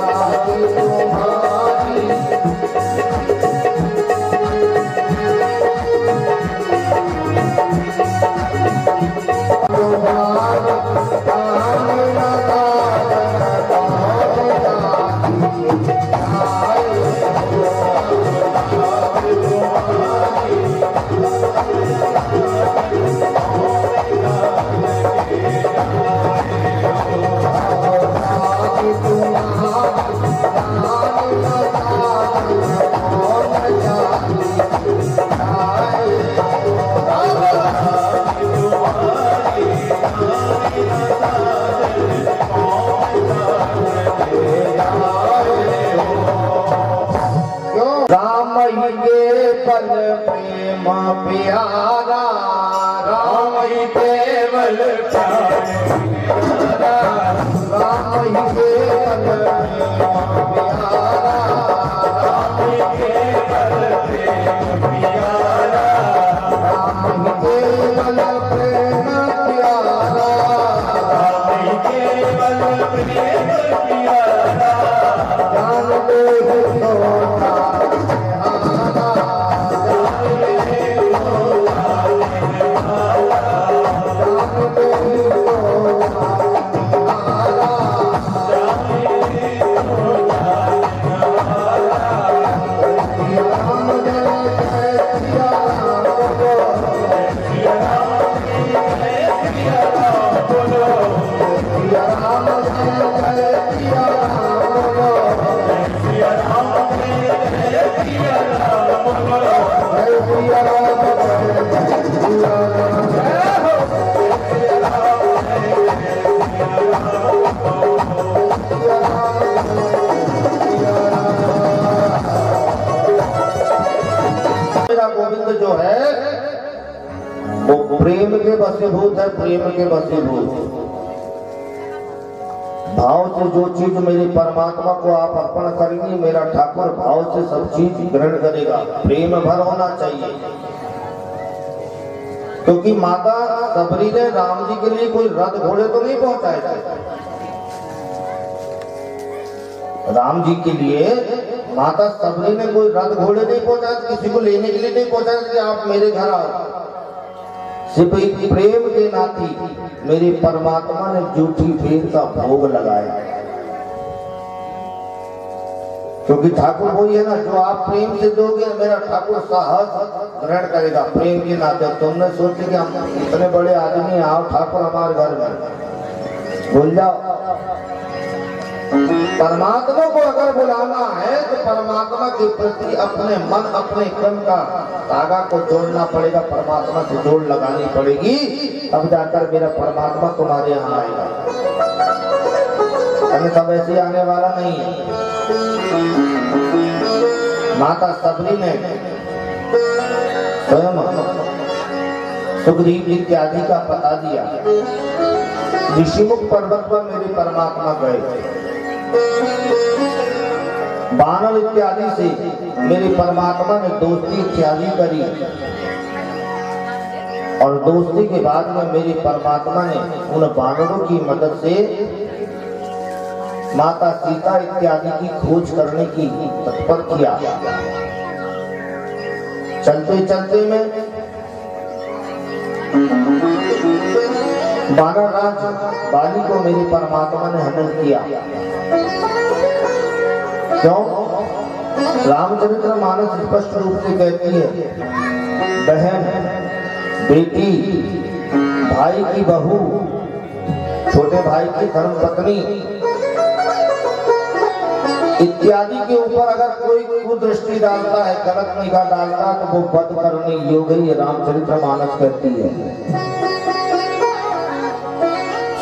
जाति तुम्हारी प्रेम प्यारा राम ही केवल प्यारा, राम ही केवल प्रेम प्यारा, राम ही केवल प्रेम प्यारा, राम ही केवल प्रेम प्यारा, राम ही केवल प्रेम प्यारा। जान ले तो गोविंद जो है वो प्रेम के वशीभूत है, प्रेम के वशीभूत। भाव से जो चीज मेरे परमात्मा को आप अर्पण करेंगे, मेरा ठाकुर भाव से सब चीज ग्रहण करेगा। प्रेम भर होना चाहिए, क्योंकि माता सबरी ने राम जी के लिए कोई रथ घोड़े तो नहीं पहुंचाए थे। राम जी के लिए माता सबरी ने कोई रथ घोड़े नहीं पहुंचाए, किसी को लेने के लिए नहीं पहुंचाया कि आप मेरे घर आओ। सिर्फ एक प्रेम के नाती मेरे परमात्मा ने जूठी भेद का भोग लगाया, क्योंकि ठाकुर वही है ना, जो आप प्रेम से दोगे मेरा ठाकुर साहस ग्रहण करेगा। प्रेम के नाते तुमने सोचे कि हम इतने बड़े आदमी, आओ ठाकुर हमारे घर में, भूल जाओ। परमात्मा को अगर बुलाना है तो परमात्मा के प्रति अपने मन, अपने कर्म का धागा को जोड़ना पड़ेगा, परमात्मा से जोड़ लगानी पड़ेगी, तब जाकर मेरा परमात्मा तुम्हारे यहाँ आएगा। अन्यथा वैसे आने वाला नहीं है। माता सबरी ने स्वयं सुग्रीव इत्यादि का पता दिया। ऋषिमुख पर्वत पर मेरे परमात्मा गए, बानर इत्यादि से मेरे परमात्मा ने दोस्ती इत्यादि करी, और दोस्ती के बाद में मेरे परमात्मा ने उन बानरों की मदद से माता सीता इत्यादि की खोज करने की तत्पर किया। चलते चलते में वानर राज बाली को मेरे परमात्मा ने हनन किया। क्यों? रामचरित्र मानस स्पष्ट रूप से कहती है, बहन, बेटी, भाई की बहू, छोटे भाई की धर्मपत्नी इत्यादि के ऊपर अगर कोई कुदृष्टि डालता है, गलत निगाह डालता है, तो वो वध करने योग्य ही रामचरित्र मानस कहती है।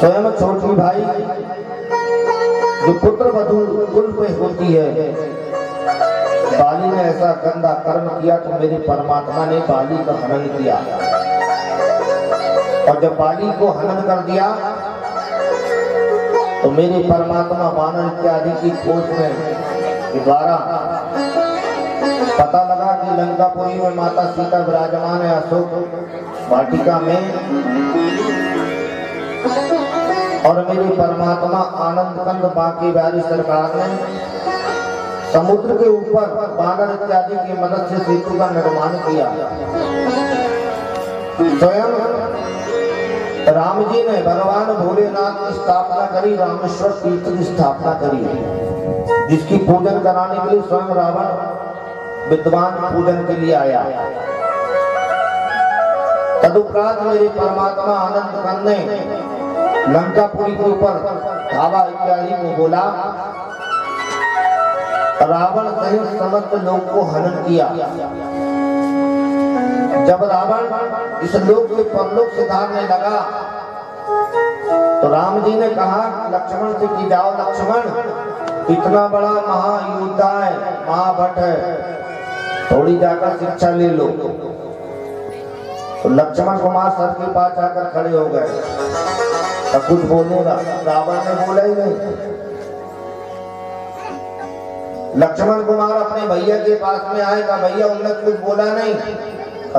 स्वयं छोटी भाई जो पुत्र वधू कुल पे होती है, बाली ने ऐसा गंदा कर्म किया तो मेरे परमात्मा ने बाली का हनन किया। और जब बाली को हनन कर दिया तो मेरे परमात्मा वानर इत्यादि की खोज में के द्वारा पता लगा कि लंकापुरी में माता सीता विराजमान है अशोक वाटिका में। और मेरे परमात्मा आनंद कंद बांके बिहारी सरकार ने समुद्र के ऊपर वानर इत्यादि की मदद से सेतु का निर्माण किया। स्वयं राम जी ने भगवान भोलेनाथ की स्थापना करी, रामेश्वर तीर्थ की स्थापना करी, जिसकी पूजन कराने के लिए स्वयं रावण विद्वान पूजन के लिए आया। तदुपरांत मेरे परमात्मा आनंद कंद ने लंकापुरी के ऊपर धावा इत्यादि को बोला, रावण सहित समस्त लोग को हनन किया। जब रावण इस लोक से परलोक से धारने लगा तो राम जी ने कहा लक्ष्मण से कि जाओ लक्ष्मण, इतना बड़ा महायोद्धा है, महाभट है, थोड़ी जाकर शिक्षा ले लो। तो लक्ष्मण कुमार सर के पास जाकर खड़े हो गए। तो कुछ बोलेगा, रावण ने बोला ही नहीं। लक्ष्मण कुमार अपने भैया के पास में आएगा, भैया उनने कुछ बोला नहीं।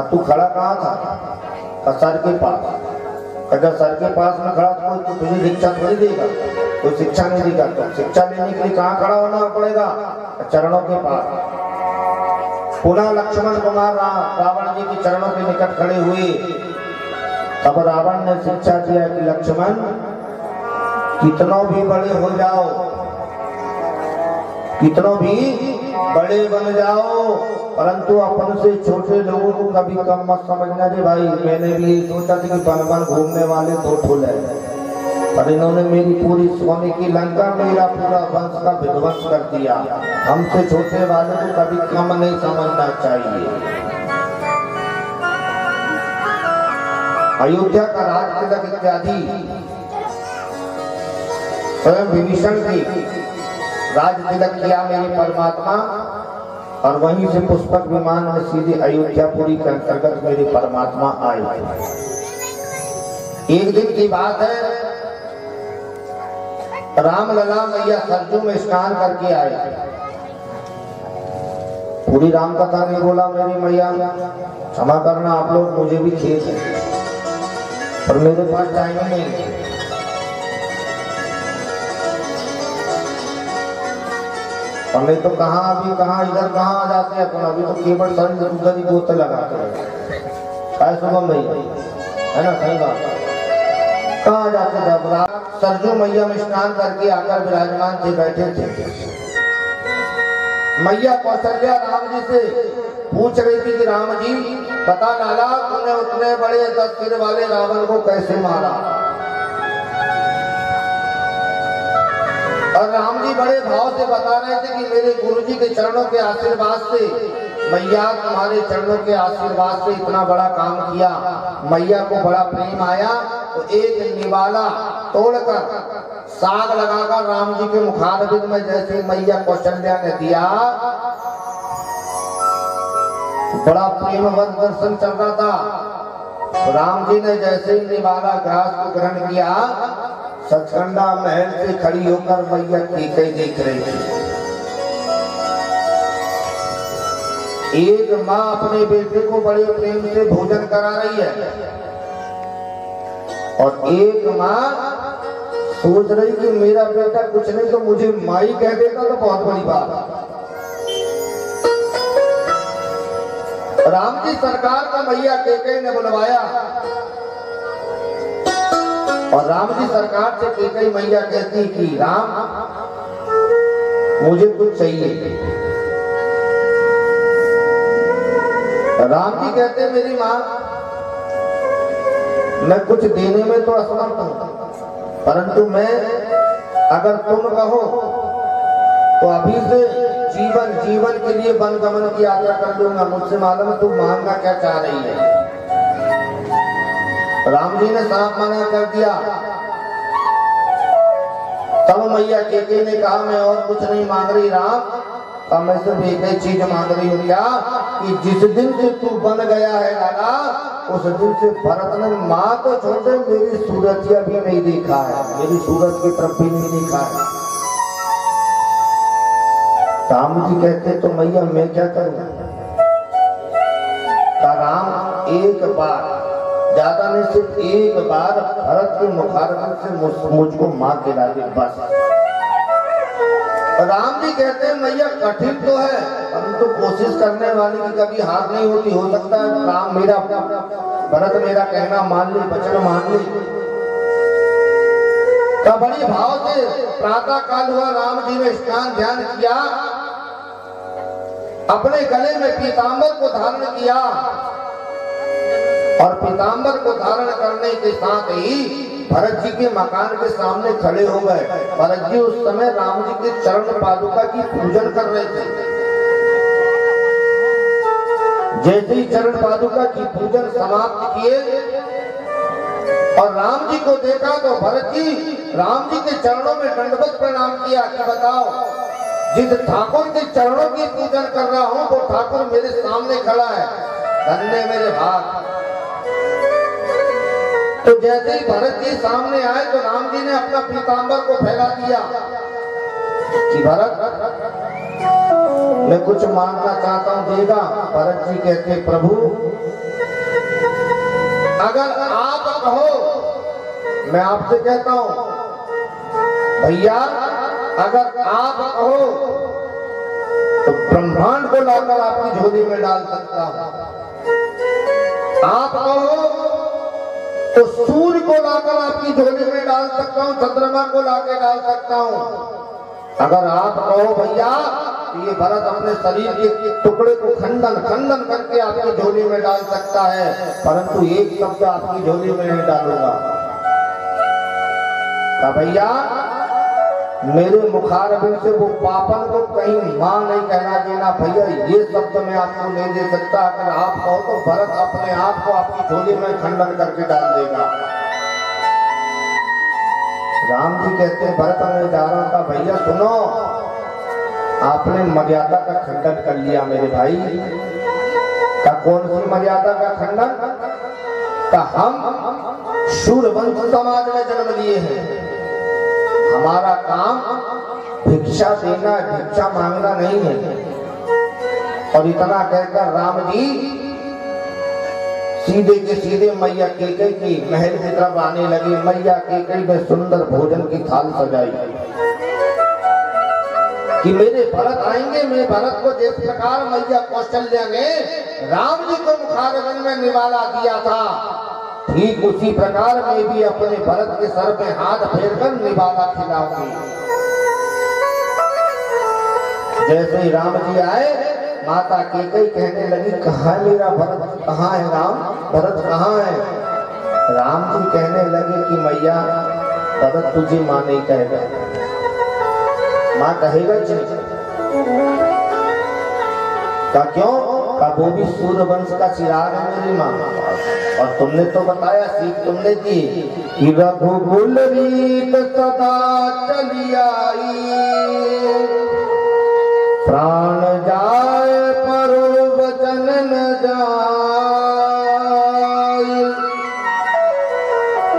तू खड़ा कहाँ था? सर के पास। अगर सर के पास में खड़ा तो तुझे शिक्षा थोड़ी देगा, कोई शिक्षा नहीं देगा। तो शिक्षा लेने के लिए कहाँ खड़ा होना पड़ेगा? चरणों के पास। पुनः लक्ष्मण कुमार रावण जी के चरणों के निकट खड़े हुए। तब रावण ने शिक्षा दिया कि लक्ष्मण, कितनों भी बड़े हो जाओ, कितनों भी बड़े बन जाओ, परंतु अपन से छोटे लोगों को कभी कम मत समझना। रे भाई, मैंने भी ये सोचा था कि बन बन घूमने वाले दो ठुल है, पर इन्होंने मेरी पूरी सोने की लंका, मेरा पूरा वंश का विध्वंस कर दिया। हमसे छोटे वाले को कभी कम नहीं समझना चाहिए। अयोध्या का राज तिलक इत्यादि स्वयं विभीषण की राज तिलक किया मेरे परमात्मा, और वहीं से पुष्पक विमान में सीधे अयोध्यापुरी के अंतर्गत मेरे परमात्मा आए। एक दिन की बात है, रामलला मैया सरजू में स्नान करके आए। पूरी राम कथा नहीं बोला मेरी मैया, क्षमा करना आप लोग, मुझे भी खेद है, पर मेरे पास टाइम नहीं। और नहीं तो कहाँ अभी कहाँ इधर कहाँ आ जाते हैं अपन, अभी तो केवल सर उधर ही बोतल लगाते हैं। शुभम भैया है ना, सही बात। कहाँ जाते थे? अब सरजू मैया में स्नान करके आकर विराजमान थे, बैठे थे। मैया कौशल्या राम जी से पूछ रही थी कि राम जी बता लाला, तूने उतने बड़े 10 सिर वाले रावण को कैसे मारा? और राम जी बड़े भाव से बता रहे थे कि मेरे गुरुजी के चरणों के आशीर्वाद से, मैया तुम्हारे चरणों के आशीर्वाद से इतना बड़ा काम किया। मैया को बड़ा प्रेम आया तो एक निवाला तोड़कर साग लगाकर राम जी के मुखारबिंद में जैसे मैया कौशल्या ने दिया, बड़ा प्रेमवत दर्शन चल रहा था। राम जी ने जैसे ही निवाला घास को ग्रहण किया, सचखंडा महल से खड़ी होकर मैया ठीक ही देख रही थी। एक माँ अपने बेटे को बड़े प्रेम से भोजन करा रही है, और एक माँ सोच रही कि मेरा बेटा कुछ नहीं तो मुझे माई कह देता तो बहुत बड़ी बात। राम जी सरकार को मैया कैकेयी ने बुलवाया और राम जी सरकार से कैकेयी मैया कहती कि राम मुझे कुछ चाहिए। राम जी कहते मेरी माँ मैं कुछ देने में तो असमर्थ हूं, परंतु मैं अगर तुम कहो तो अभी से जीवन के लिए वन गमन की यात्रा कर लूंगा। मुझसे मालूम तुम मांगना क्या चाह रही है। राम जी ने साफ मना कर दिया। तब मैया कैकेयी ने कहा मैं और कुछ नहीं मांग रही राम, अब मैं सिर्फ एक ही चीज मांग रही हूँ क्या कि जिस दिन से तू बन गया है लाला, उस दिन से भरत ने माँ को छोड़े मेरी सूरत भी नहीं देखा है, मेरी सूरत की तरफ भी नहीं देखा है। राम जी कहते तो मैया मैं क्या करूँ। राम एक बार, ज्यादा नहीं सिर्फ एक बार भरत के मुखारबिन से मुझको मार गिरा दे बस। राम जी कहते हैं मैया कठिन तो है परंतु कोशिश करने वाली की कभी हार नहीं होती। हो सकता है राम मेरा भरत मेरा कहना मान ले, वचन मान ले। तब बड़ी भाव से प्रातः काल हुआ, राम जी ने स्नान ध्यान किया, अपने गले में पीतांबर को धारण किया और पीतांबर को धारण करने के साथ ही भरत जी के मकान के सामने खड़े हो गए। भरत जी उस समय राम जी के चरण पादुका की पूजन कर रहे थे। जैसे ही चरण पादुका की पूजन समाप्त किए और राम जी को देखा तो भरत जी राम जी के चरणों में दंडवत प्रणाम किया कि बताओ जिस ठाकुर के चरणों की पूजन कर रहा हूँ वो ठाकुर मेरे सामने खड़ा है, धन्य मेरे भाग। तो जैसे ही भरत जी सामने आए तो राम जी ने अपना पीतांबर को फैला दिया कि भरत मैं कुछ मांगना चाहता हूँ देगा। भरत जी कहते प्रभु अगर आप कहो, मैं आपसे कहता हूँ भैया अगर आप कहो तो ब्रह्मांड को लाकर आपकी झोली में डाल सकता हूँ, आप कहो तो सूर्य को लाकर आपकी झोली में डाल सकता हूँ, चंद्रमा को लाकर डाल सकता हूँ। अगर आप कहो भैया ये भरत अपने शरीर के टुकड़े को खंडन करके आपकी झोली में डाल सकता है, परंतु एक शब्द आपकी झोली में नहीं डालूंगा। भैया मेरे मुखारबिन से वो पापन को कहीं मां नहीं कहना देना। भैया ये शब्द मैं आपको नहीं दे सकता। अगर आप कहो तो भरत अपने आप को आपकी झोली में खंडन करके डाल देगा। राम जी कहते हैं भरत मैं जा रहा था। भैया सुनो, आपने मर्यादा का खंडन कर लिया मेरे भाई। का कौन सी मर्यादा का खंडन? का हम शूरवंश समाज में जन्म लिए हैं, हमारा काम भिक्षा देना, भिक्षा मांगना नहीं है। और इतना कहकर राम जी सीधे के सीधे मैया कैकेयी की महल की तरफ आने लगे। मैया कैकेयी ने सुंदर भोजन की थाल सजाई कि मेरे भरत आएंगे। मैं भरत को जिस प्रकार मैया कौशल्या ने राम जी को मुखारबिन में निवाला दिया था, ठीक उसी प्रकार मैं भी अपने भरत के सर पे हाथ फेरकर निवाला खिलाऊंगी। जैसे ही राम जी आए माता कैकेयी कहने लगी कहाँ है मेरा भरत, कहाँ है राम, भरत कहाँ है। राम जी कहने लगे कि मैया भरत तुझे माँ नहीं कहेगा, माँ कहेगा का क्यों? का वो भी सूर्यवंश का चिराग है मेरी माँ। और तुमने तो बताया, सीख तुमने दी कि रघुकुल रीत सदा चली आई, प्राण जाए पर वचन न जाए।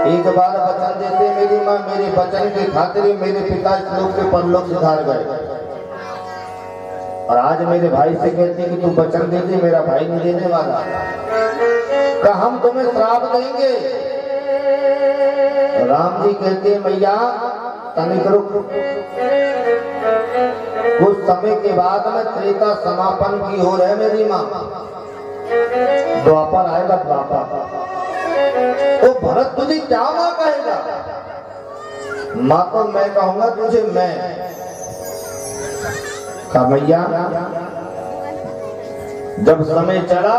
एक बार वचन देते मेरी माँ, मेरे वचन की खातिर मेरे पिता इस लोक से परलोक सिधार गए। और आज मेरे भाई से कहते कि तू वचन दे दे, मेरा भाई नहीं देने वाला। का हम तुम्हें श्राप देंगे। राम जी कहते मैया तनिक रुक। कुछ समय के बाद में त्रेता समापन की हो रहे मेरी माँ, द्वापर आएगा द्वापर। तो भरत तुझे क्या माँ कहेगा? माँ तो मैं कहूंगा तुझे मैं। मैया जब समय चला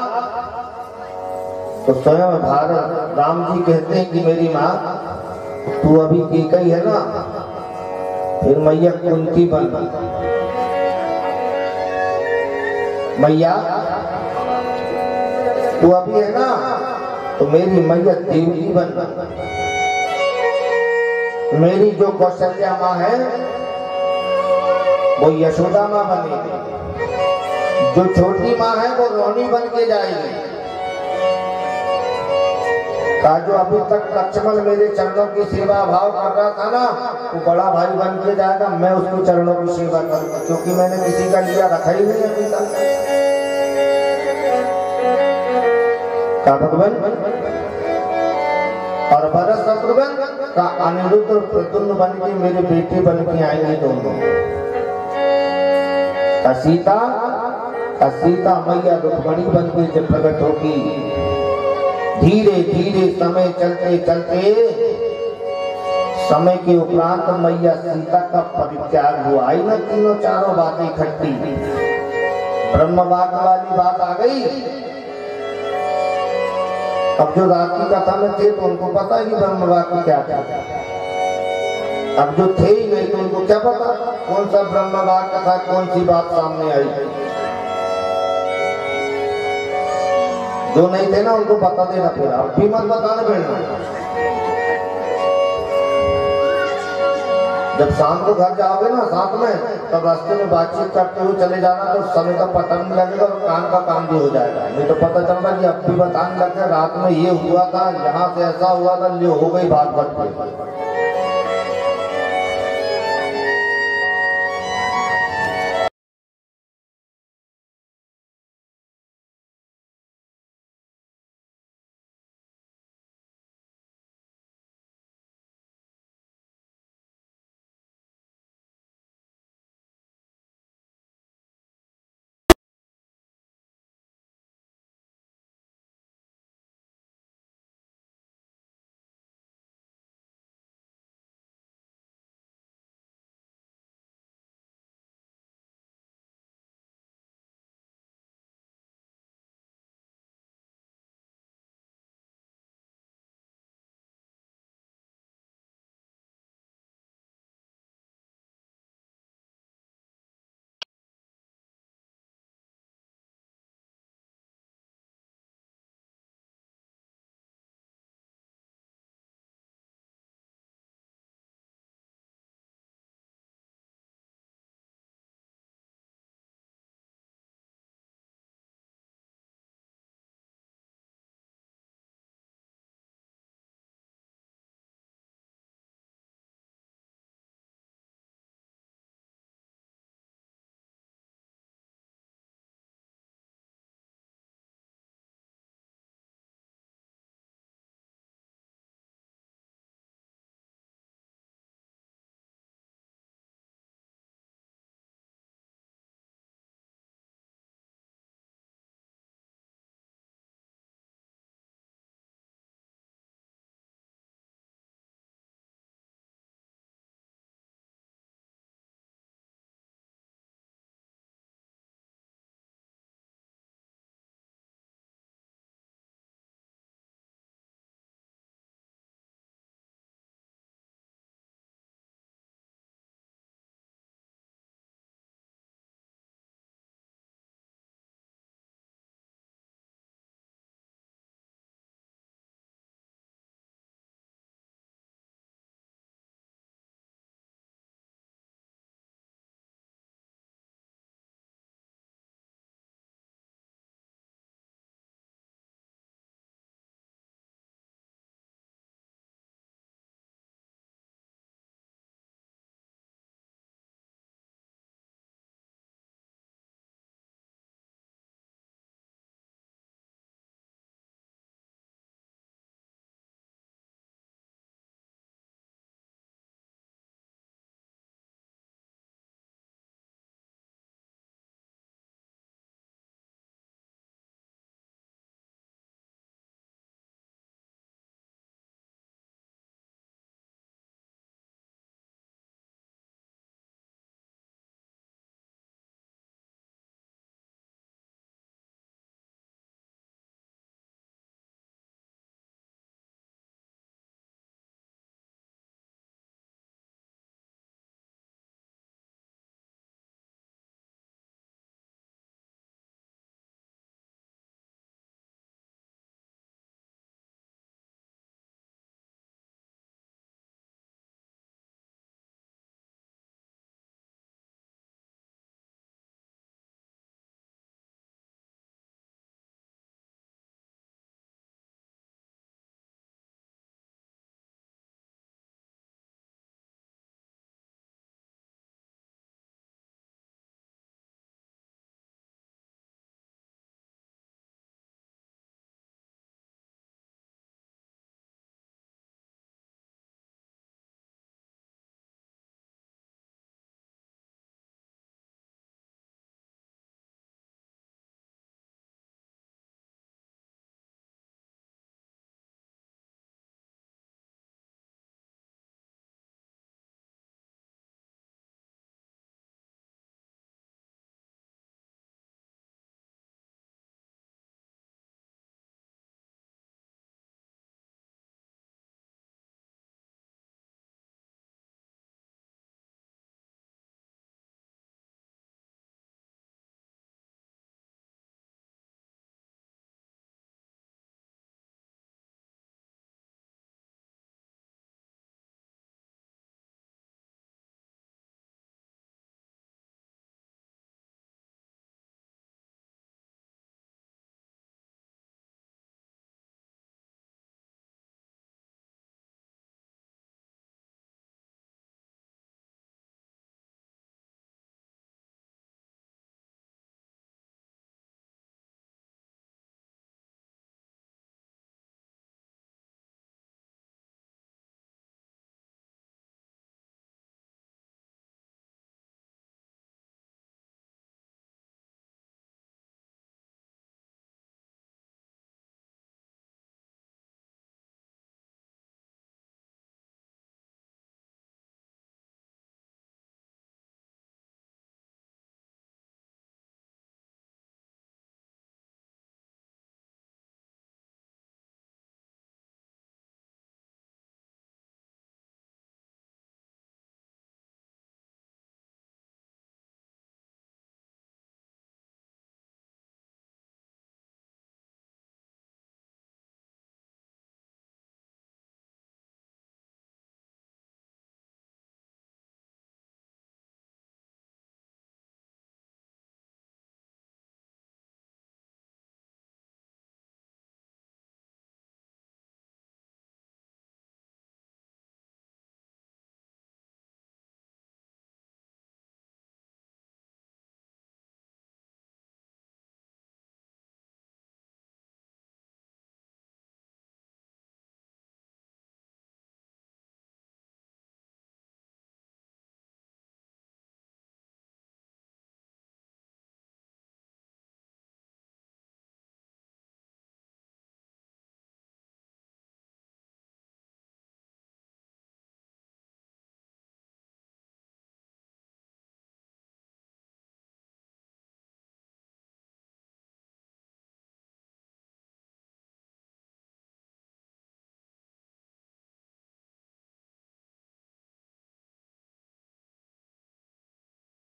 तो स्वयं भारत राम जी कहते हैं कि मेरी माँ तू अभी केकई है ना, फिर मैया कुंती बन। मैया तू अभी है ना तो मेरी मैया देवकी बन। मेरी जो कौशल्या माँ है वो यशोदा माँ बनेगी, जो छोटी माँ है वो रोहिणी बन के जाएगी। का जो अभी तक लक्ष्मण मेरे चरणों की सेवा भाव कर रहा था ना, वो बड़ा भाई बन के जाएगा, मैं उसके चरणों की सेवा करूंगा, क्योंकि मैंने किसी का लिया रखा ही नहीं अभी तक। का भगवान और भरत शत्रुघ्न का अनिरुद्ध और प्रद्युम्न बन के मेरे बेटे बन के आएंगे दोनों। सीता मैया रुक्मणी बन के जब प्रकट होगी, धीरे धीरे समय चलते चलते समय के उपरांत मैया सीता का परित्याग हुआ। आई ना तीनों चारों बातें इकट्ठी, ब्रह्मवाक वाली बात आ गई। अब जो रात की कथा में थे तो उनको पता है कि ब्रह्मवाक क्या था, अब जो थे ही नहीं तो उनको क्या पता कौन सा ब्रह्मवाक था, कौन सी बात सामने आई। जो नहीं थे ना उनको बता देना, फिर अब भी मत बताने बैठना। जब शाम को घर जाओगे ना साथ में, तब रास्ते में बातचीत करते हुए चले जाना, तो समय का पता नहीं लगेगा और कान का काम भी हो जाएगा। नहीं तो पता चलता कि अब भी बताने लगे रात में ये हुआ था, यहाँ से ऐसा हुआ था, ये हो गई बात बढ़ गई।